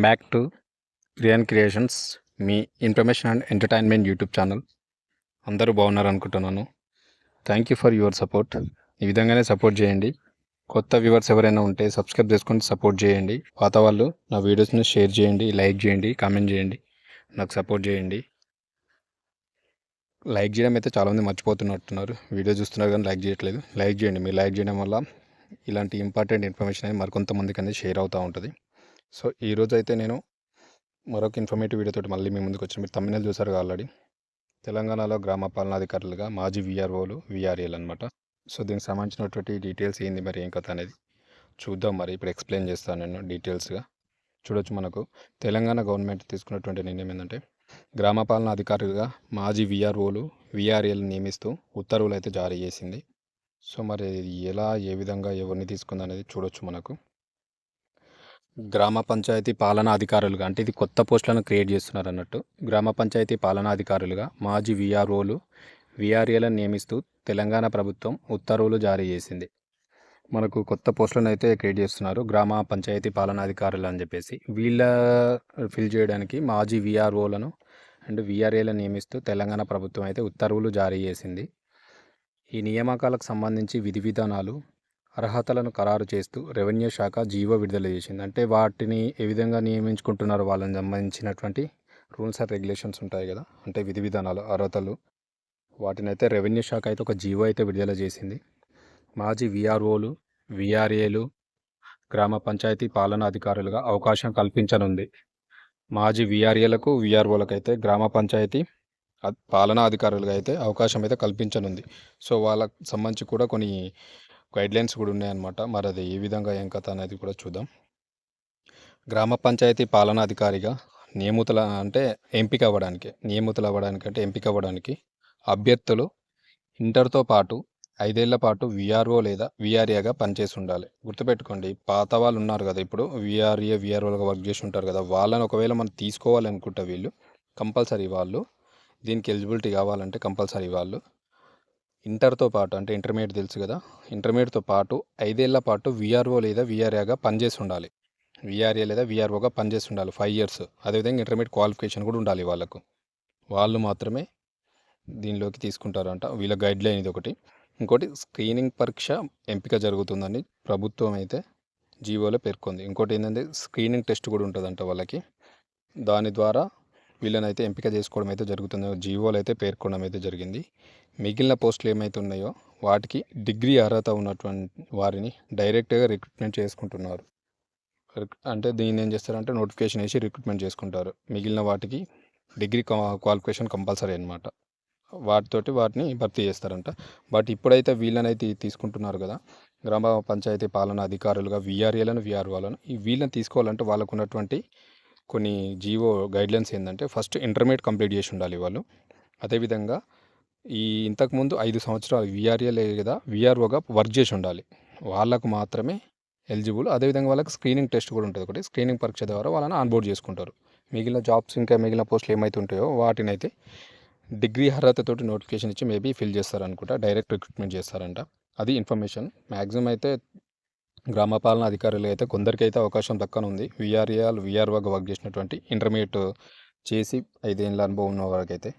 Back to Priyan creations, me information and entertainment YouTube channel. అందరూ బాగున్నారు అనుకుంటున్నాను. Thank you for your support. ఈ విధంగానే సపోర్ట్ చేయండి. కొత్త వ్యూవర్స్ ఎవరైనా ఉంటే సబ్స్క్రైబ్ చేసుకొని సపోర్ట్ చేయండి. పాత వాళ్ళు నా వీడియోస్ని షేర్ చేయండి, లైక్ చేయండి, కామెంట్ చేయండి, నాకు సపోర్ట్ చేయండి. లైక్ చేయడం అయితే చాలామంది మర్చిపోతున్నట్టున్నారు. వీడియో చూస్తున్నారు కానీ లైక్ చేయట్లేదు. లైక్ చేయండి. మీరు లైక్ చేయడం వల్ల ఇలాంటి ఇంపార్టెంట్ ఇన్ఫర్మేషన్ అనేది మరికొంతమందికి అనేది షేర్ అవుతూ ఉంటుంది. సో ఈరోజు అయితే నేను మరొక ఇన్ఫర్మేటివ్ వీడియోతో మళ్ళీ మీ ముందుకు వచ్చాను. మీరు తమిళ చూసారు ఆల్రెడీ. తెలంగాణలో గ్రామ పాలనాధికారులుగా మాజీ వీఆర్ఓలు, వీఆర్ఏలు అనమాట. సో దీనికి సంబంధించినటువంటి డీటెయిల్స్ ఏంది, మరి ఏం కథ అనేది చూద్దాం. మరి ఇప్పుడు ఎక్స్ప్లెయిన్ చేస్తాను నేను డీటెయిల్స్గా. చూడొచ్చు, మనకు తెలంగాణ గవర్నమెంట్ తీసుకున్నటువంటి నిర్ణయం ఏంటంటే గ్రామ పాలనా అధికారులుగా మాజీ వీఆర్ఓలు, వీఆర్ఏలు నియమిస్తూ ఉత్తర్వులు అయితే జారీ చేసింది. సో మరి ఎలా, ఏ విధంగా, ఎవరిని తీసుకుంది అనేది చూడొచ్చు. మనకు గ్రామ పంచాయతీ పాలనా అధికారులుగా, అంటే ఇది కొత్త పోస్టులను క్రియేట్ చేస్తున్నారు అన్నట్టు. గ్రామ పంచాయతీ పాలనా అధికారులుగా మాజీ వీఆర్ఓలు, వీఆర్ఏలను నియమిస్తూ తెలంగాణ ప్రభుత్వం ఉత్తర్వులు జారీ చేసింది. మనకు కొత్త పోస్టులను అయితే క్రియేట్ చేస్తున్నారు, గ్రామ పంచాయతీ పాలనాధికారులు అని చెప్పేసి. వీళ్ళ ఫిల్ చేయడానికి మాజీ వీఆర్ఓలను అండ్ వీఆర్ఏలను నియమిస్తూ తెలంగాణ ప్రభుత్వం అయితే ఉత్తర్వులు జారీ చేసింది. ఈ నియామకాలకు సంబంధించి విధి విధానాలు, అర్హతలను ఖరారు చేస్తూ రెవెన్యూ శాఖ జీవో విడుదల చేసింది. అంటే వాటిని ఏ విధంగా నియమించుకుంటున్నారు వాళ్ళని సంబంధించినటువంటి రూల్స్ అండ్ రెగ్యులేషన్స్ ఉంటాయి కదా, అంటే విధి విధానాలు, అర్హతలు, వాటిని అయితే రెవెన్యూ శాఖ అయితే ఒక జీవో అయితే విడుదల చేసింది. మాజీ వీఆర్ఓలు, వీఆర్ఏలు గ్రామ పంచాయతీ పాలనా అధికారులుగా అవకాశం కల్పించనుంది. మాజీ వీఆర్ఏలకు, వీఆర్ఓలకు అయితే గ్రామ పంచాయతీ పాలనా అధికారులుగా అయితే అవకాశం అయితే కల్పించనుంది. సో వాళ్ళకు సంబంధించి కూడా కొన్ని గైడ్లైన్స్ కూడా ఉన్నాయన్నమాట. మరి అది ఏ విధంగా, ఏం కథ అనేది కూడా చూద్దాం. గ్రామ పంచాయతీ పాలనాధికారిగా ఎంపిక అవ్వడానికి అభ్యర్థులు ఇంటర్తో పాటు 5 ఏళ్ల పాటు వీఆర్ఓ లేదా వీఆర్ఏగా పనిచేసి ఉండాలి. గుర్తుపెట్టుకోండి, పాత వాళ్ళు ఉన్నారు కదా, ఇప్పుడు వీఆర్ఏ, వీఆర్ఓలుగా వర్క్ చేసి ఉంటారు కదా, వాళ్ళని ఒకవేళ మనం తీసుకోవాలనుకుంటే వీళ్ళు కంపల్సరీ, వాళ్ళు దీనికి ఎలిజిబిలిటీ కావాలంటే కంపల్సరీ వాళ్ళు ఇంటర్తో పాటు, అంటే ఇంటర్మీడియట్ తెలుసు కదా, ఇంటర్మీడియట్తో పాటు 5 ఏళ్ల పాటు వీఆర్ఓ లేదా వీఆర్ఏగా పనిచేసి ఉండాలి. వీఆర్ఏ లేదా వీఆర్ఓగా పనిచేసి ఉండాలి 5 years. అదేవిధంగా ఇంటర్మీడియట్ క్వాలిఫికేషన్ కూడా ఉండాలి వాళ్ళకు. వాళ్ళు మాత్రమే దీనిలోకి తీసుకుంటారంట. వీళ్ళ గైడ్లైన్ ఇది ఒకటి. ఇంకోటి, స్క్రీనింగ్ పరీక్ష ఎంపిక జరుగుతుందని ప్రభుత్వం అయితే జీవోలో పేర్కొంది. ఇంకోటి ఏంటంటే స్క్రీనింగ్ టెస్ట్ కూడా ఉంటుందంట వాళ్ళకి. దాని ద్వారా వీళ్ళనైతే ఎంపిక చేసుకోవడం అయితే జరుగుతుంది. జీవోలు అయితే పేర్కొనడం అయితే జరిగింది. మిగిలిన పోస్టులు ఏమైతే ఉన్నాయో వాటికి డిగ్రీ అర్హత ఉన్నటువంటి వారిని డైరెక్ట్గా రిక్రూట్మెంట్ చేసుకుంటున్నారు. అంటే దీన్ని ఏం చేస్తారంటే నోటిఫికేషన్ వేసి రిక్రూట్మెంట్ చేసుకుంటారు. మిగిలిన వాటికి డిగ్రీ క్వాలిఫికేషన్ కంపల్సరీ అనమాట. వాటిని భర్తీ చేస్తారంట. బట్ ఇప్పుడైతే వీళ్ళనైతే తీసుకుంటున్నారు కదా, గ్రామ పంచాయతీ పాలనా అధికారులుగా వీఆర్ఏలను, వీఆర్ఓలను. వీళ్ళని తీసుకోవాలంటే వాళ్ళకు ఉన్నటువంటి కొన్ని జీవో గైడ్లైన్స్ ఏంటంటే, ఫస్ట్ ఇంటర్మీడియట్ కంప్లీట్ చేసి ఉండాలి వాళ్ళు. అదేవిధంగా ఇంతకుముందు 5 సంవత్సరాలు వీఆర్ఏ లేదా వీఆర్ఓగా వర్క్ చేసి ఉండాలి. వాళ్ళకు మాత్రమే ఎలిజిబుల్. అదేవిధంగా వాళ్ళకి స్క్రీనింగ్ టెస్ట్ కూడా ఉంటుంది ఒకటి. స్క్రీనింగ్ పరీక్ష ద్వారా వాళ్ళని ఆన్బోర్డ్ చేసుకుంటారు. మిగిలిన జాబ్స్, ఇంకా మిగిలిన పోస్టులు ఏమైతే ఉంటాయో వాటిని అయితే డిగ్రీ అర్హతతోటి నోటిఫికేషన్ ఇచ్చి మేబీ ఫిల్ చేస్తారనుకుంటా. డైరెక్ట్ రిక్రూట్మెంట్ చేస్తారంట. అది ఇన్ఫర్మేషన్. మ్యాక్సిమం అయితే గ్రామ పాలనా అధికారులు అయితే కొందరికైతే అవకాశం దక్కనుంది. వీఆర్ఏలు, వీఆర్ఓగా వర్క్ చేసినటువంటి, ఇంటర్మీడియట్ చేసి 5 ఏళ్ళ అనుభవం ఉన్న వారికైతే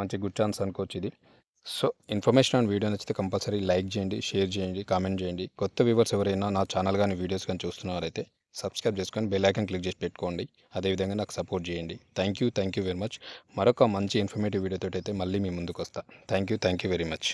మంచి గుడ్ ఛాన్స్ అనుకోవచ్చు ఇది. సో ఇన్ఫర్మేషన్ అండ్ వీడియో నచ్చితే కంపల్సరీ లైక్ చేయండి, షేర్ చేయండి, కామెంట్ చేయండి. కొత్త వ్యూవర్స్ ఎవరైనా నా ఛానల్ కానీ వీడియోస్ కానీ చూస్తున్నారైతే సబ్స్క్రైబ్ చేసుకొని బెల్ ఐకాన్ క్లిక్ చేసి పెట్టుకోండి. అదేవిధంగా నాకు సపోర్ట్ చేయండి. Thank you very much. మరొక మంచి ఇన్ఫర్మేటివ్ వీడియోతో అయితే మళ్ళీ మీ ముందుకు వస్తా. Thank you very much.